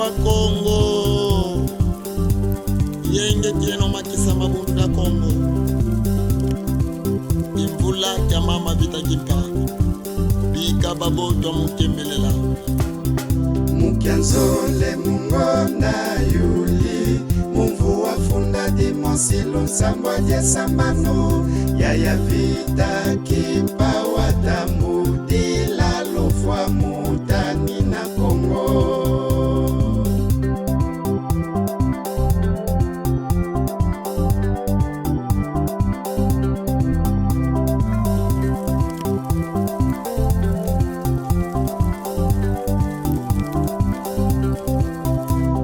wa Kongo yenge tieno makisa mabundu da Kongo imvula ya mama vita kimpa bika babo to mukemelela mukianzole mungona yuli mumvu wafunda dimosilo nsambwa jesamano yaya vita kimpa watamudila lofwa mutani na Kongo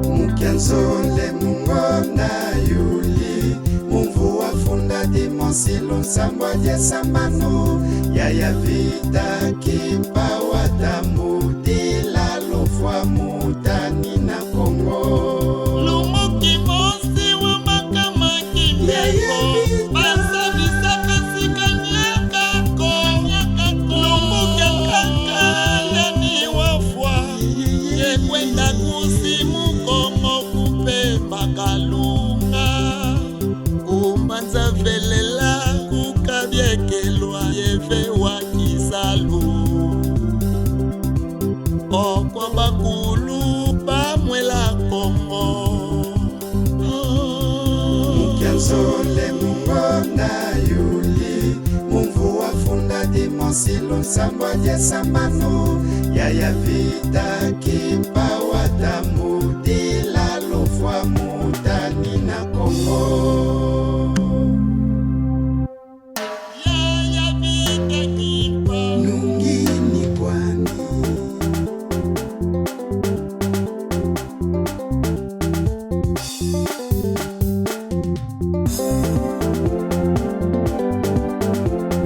Mukianzole mungona yuli mumvu wafunda dimosilo nsambwa jesamano yaya vita kimpa watamudila lofwa mutani na Kongo lumuki mosi wa makama kimbeko basa bisaka sikanyakako lumuki kaka leni wafwa yekwenda kusimu Kongo kupe bakalunga umbanza velela kukabyekelwa yeve wa kisalu okwa bakulu bamwela Kongo mukianzole mungona yuli mumvu wafunda dimosilo nsambwa jesamano yaya vita kimpa watamu